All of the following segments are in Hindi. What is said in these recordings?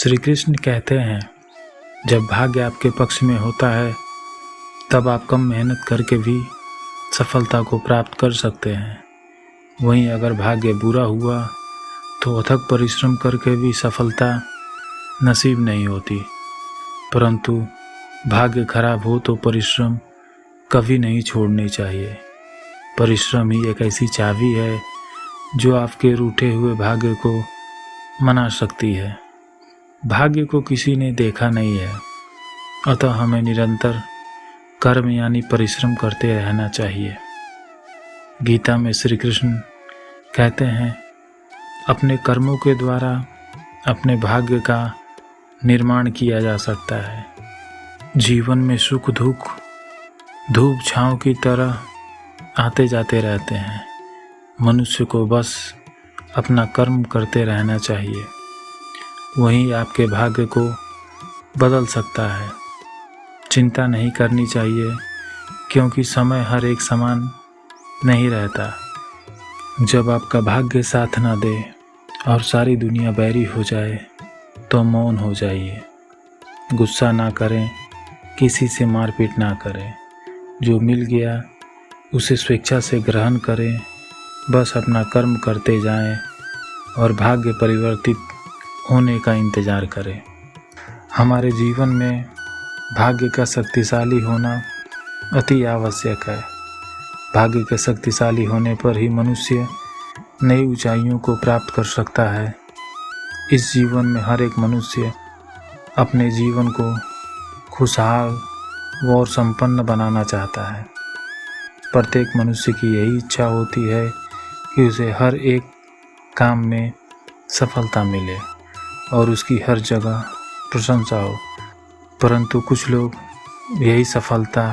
श्री कृष्ण कहते हैं, जब भाग्य आपके पक्ष में होता है तब आप कम मेहनत करके भी सफलता को प्राप्त कर सकते हैं। वहीं अगर भाग्य बुरा हुआ तो अथक परिश्रम करके भी सफलता नसीब नहीं होती। परंतु भाग्य खराब हो तो परिश्रम कभी नहीं छोड़नी चाहिए। परिश्रम ही एक ऐसी चाबी है जो आपके रूठे हुए भाग्य को मना सकती है। भाग्य को किसी ने देखा नहीं है, अतः हमें निरंतर कर्म यानी परिश्रम करते रहना चाहिए। गीता में श्री कृष्ण कहते हैं, अपने कर्मों के द्वारा अपने भाग्य का निर्माण किया जा सकता है। जीवन में सुख दुख धूप छांव की तरह आते जाते रहते हैं। मनुष्य को बस अपना कर्म करते रहना चाहिए, वहीं आपके भाग्य को बदल सकता है। चिंता नहीं करनी चाहिए, क्योंकि समय हर एक समान नहीं रहता। जब आपका भाग्य साथ ना दे और सारी दुनिया बैरी हो जाए तो मौन हो जाइए। गुस्सा ना करें, किसी से मारपीट ना करें। जो मिल गया उसे स्वेच्छा से ग्रहण करें। बस अपना कर्म करते जाएं और भाग्य परिवर्तित होने का इंतज़ार करें। हमारे जीवन में भाग्य का शक्तिशाली होना अति आवश्यक है। भाग्य के शक्तिशाली होने पर ही मनुष्य नई ऊंचाइयों को प्राप्त कर सकता है। इस जीवन में हर एक मनुष्य अपने जीवन को खुशहाल और संपन्न बनाना चाहता है। प्रत्येक मनुष्य की यही इच्छा होती है कि उसे हर एक काम में सफलता मिले और उसकी हर जगह प्रशंसा हो। परंतु कुछ लोग यही सफलता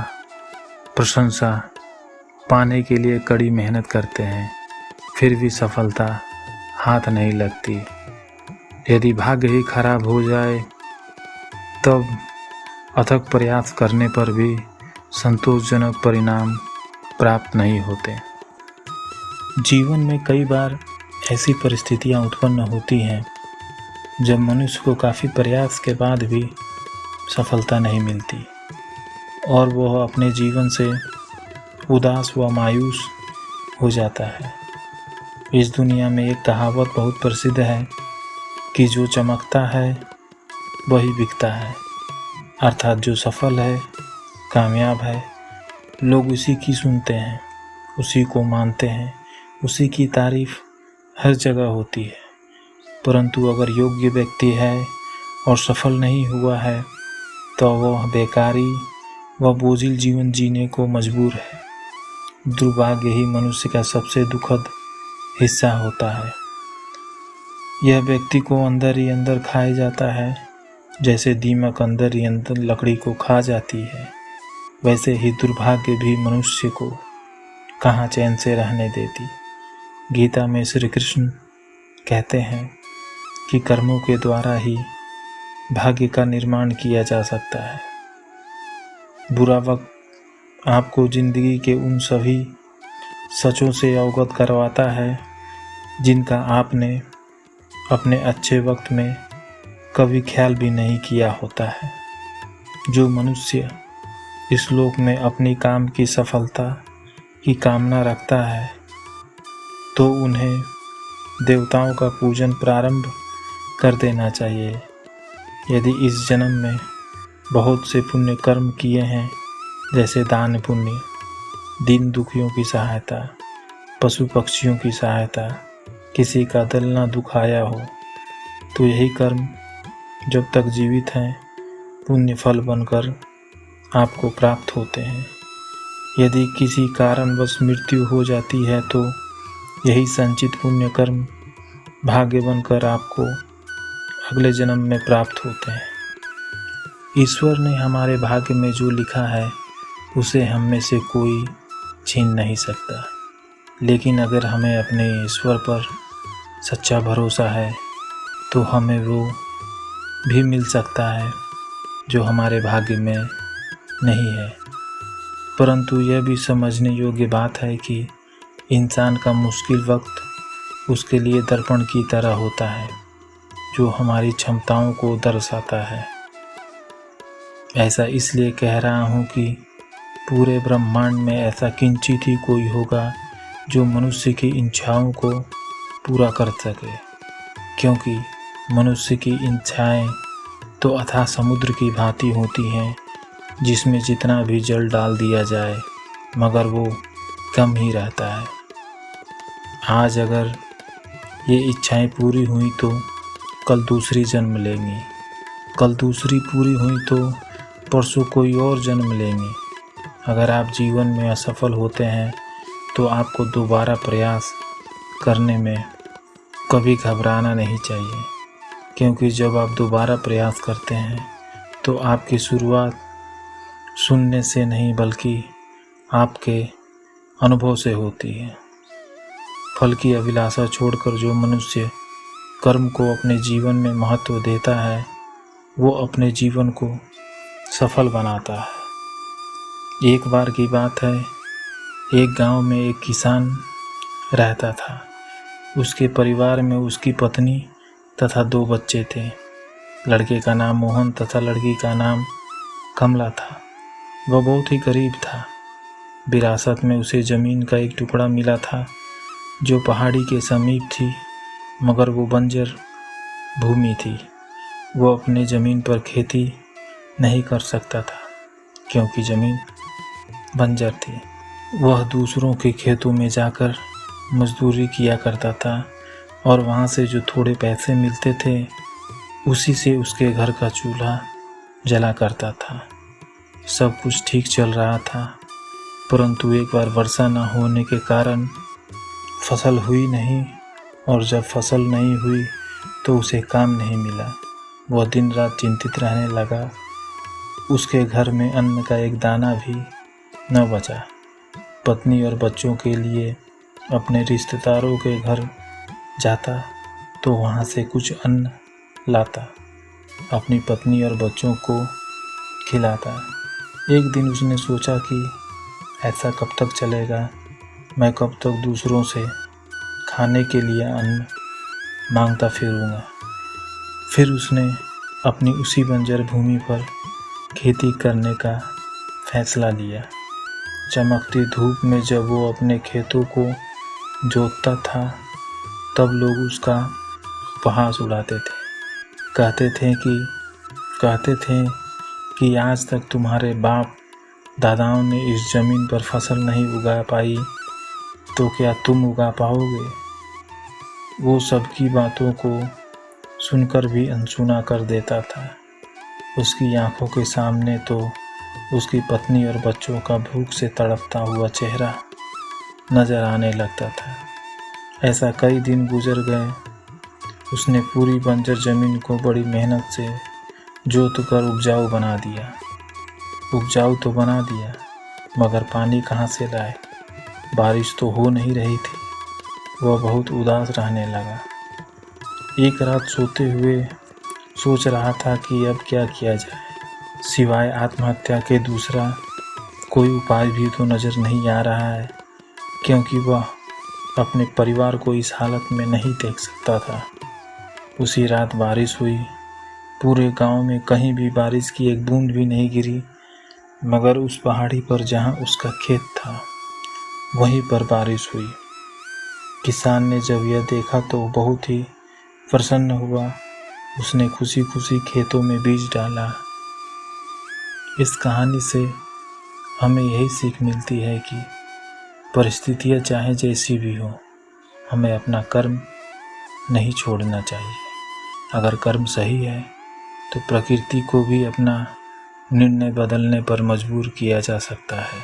प्रशंसा पाने के लिए कड़ी मेहनत करते हैं, फिर भी सफलता हाथ नहीं लगती। यदि भाग्य ही खराब हो जाए तब अथक प्रयास करने पर भी संतोषजनक परिणाम प्राप्त नहीं होते। जीवन में कई बार ऐसी परिस्थितियां उत्पन्न होती हैं जब मनुष्य को काफ़ी प्रयास के बाद भी सफलता नहीं मिलती और वह अपने जीवन से उदास व मायूस हो जाता है। इस दुनिया में एक कहावत बहुत प्रसिद्ध है कि जो चमकता है वही बिकता है। अर्थात जो सफल है, कामयाब है, लोग उसी की सुनते हैं, उसी को मानते हैं, उसी की तारीफ हर जगह होती है। परंतु अगर योग्य व्यक्ति है और सफल नहीं हुआ है तो वह बेकारी व बोझिल जीवन जीने को मजबूर है। दुर्भाग्य ही मनुष्य का सबसे दुखद हिस्सा होता है। यह व्यक्ति को अंदर ही अंदर खाए जाता है। जैसे दीमक अंदर ही अंदर लकड़ी को खा जाती है, वैसे ही दुर्भाग्य भी मनुष्य को कहाँ चैन से रहने देती। गीता में श्री कृष्ण कहते हैं कि कर्मों के द्वारा ही भाग्य का निर्माण किया जा सकता है। बुरा वक्त आपको जिंदगी के उन सभी सचों से अवगत करवाता है जिनका आपने अपने अच्छे वक्त में कभी ख्याल भी नहीं किया होता है। जो मनुष्य इस लोक में अपनी काम की सफलता की कामना रखता है तो उन्हें देवताओं का पूजन प्रारंभ कर देना चाहिए। यदि इस जन्म में बहुत से पुण्य कर्म किए हैं, जैसे दान पुण्य, दीन दुखियों की सहायता, पशु पक्षियों की सहायता, किसी का दिल न दुखाया हो, तो यही कर्म जब तक जीवित हैं पुण्य फल बनकर आपको प्राप्त होते हैं। यदि किसी कारणवश मृत्यु हो जाती है तो यही संचित पुण्य कर्म भाग्य बनकर आपको अगले जन्म में प्राप्त होते हैं। ईश्वर ने हमारे भाग्य में जो लिखा है उसे हम में से कोई छीन नहीं सकता। लेकिन अगर हमें अपने ईश्वर पर सच्चा भरोसा है तो हमें वो भी मिल सकता है जो हमारे भाग्य में नहीं है। परंतु यह भी समझने योग्य बात है कि इंसान का मुश्किल वक्त उसके लिए दर्पण की तरह होता है। जो हमारी क्षमताओं को दर्शाता है। ऐसा इसलिए कह रहा हूँ कि पूरे ब्रह्मांड में ऐसा किंचित ही कोई होगा जो मनुष्य की इच्छाओं को पूरा कर सके, क्योंकि मनुष्य की इच्छाएं तो अथाह समुद्र की भांति होती हैं, जिसमें जितना भी जल डाल दिया जाए मगर वो कम ही रहता है। आज अगर ये इच्छाएं पूरी हुई तो कल दूसरी जन्म लेंगी, कल दूसरी पूरी हुई तो परसों कोई और जन्म लेंगी। अगर आप जीवन में असफल होते हैं तो आपको दोबारा प्रयास करने में कभी घबराना नहीं चाहिए, क्योंकि जब आप दोबारा प्रयास करते हैं तो आपकी शुरुआत शून्य से नहीं बल्कि आपके अनुभव से होती है। फल की अभिलाषा छोड़कर जो मनुष्य कर्म को अपने जीवन में महत्व देता है वो अपने जीवन को सफल बनाता है। एक बार की बात है, एक गांव में एक किसान रहता था। उसके परिवार में उसकी पत्नी तथा 2 बच्चे थे। लड़के का नाम मोहन तथा लड़की का नाम कमला था। वह बहुत ही गरीब था। विरासत में उसे ज़मीन का एक टुकड़ा मिला था जो पहाड़ी के समीप थी, मगर वो बंजर भूमि थी। वो अपने ज़मीन पर खेती नहीं कर सकता था क्योंकि ज़मीन बंजर थी। वह दूसरों के खेतों में जाकर मजदूरी किया करता था और वहाँ से जो थोड़े पैसे मिलते थे उसी से उसके घर का चूल्हा जला करता था। सब कुछ ठीक चल रहा था, परंतु एक बार वर्षा न होने के कारण फसल हुई नहीं, और जब फसल नहीं हुई तो उसे काम नहीं मिला। वह दिन रात चिंतित रहने लगा। उसके घर में अन्न का एक दाना भी न बचा। पत्नी और बच्चों के लिए अपने रिश्तेदारों के घर जाता तो वहाँ से कुछ अन्न लाता, अपनी पत्नी और बच्चों को खिलाता। एक दिन उसने सोचा कि ऐसा कब तक चलेगा, मैं कब तक दूसरों से खाने के लिए अन्न मांगता फिरूंगा। फिर उसने अपनी उसी बंजर भूमि पर खेती करने का फैसला लिया। चमकती धूप में जब वो अपने खेतों को जोतता था तब लोग उसका उपहास उड़ाते थे। कहते थे कि आज तक तुम्हारे बाप दादाओं ने इस ज़मीन पर फसल नहीं उगा पाई तो क्या तुम उगा पाओगे। वो सबकी बातों को सुनकर भी अनसुना कर देता था। उसकी आंखों के सामने तो उसकी पत्नी और बच्चों का भूख से तड़पता हुआ चेहरा नजर आने लगता था। ऐसा कई दिन गुजर गए। उसने पूरी बंजर ज़मीन को बड़ी मेहनत से जोत कर उपजाऊ तो बना दिया, मगर पानी कहाँ से लाए। बारिश तो हो नहीं रही थी। वह बहुत उदास रहने लगा। एक रात सोते हुए सोच रहा था कि अब क्या किया जाए। सिवाय आत्महत्या के दूसरा कोई उपाय भी तो नज़र नहीं आ रहा है, क्योंकि वह अपने परिवार को इस हालत में नहीं देख सकता था। उसी रात बारिश हुई। पूरे गांव में कहीं भी बारिश की एक बूंद भी नहीं गिरी, मगर उस पहाड़ी पर जहां उसका खेत था वहीं पर बारिश हुई। किसान ने जब यह देखा तो बहुत ही प्रसन्न हुआ। उसने खुशी खुशी खेतों में बीज डाला। इस कहानी से हमें यही सीख मिलती है कि परिस्थितियाँ चाहे जैसी भी हो, हमें अपना कर्म नहीं छोड़ना चाहिए। अगर कर्म सही है तो प्रकृति को भी अपना निर्णय बदलने पर मजबूर किया जा सकता है।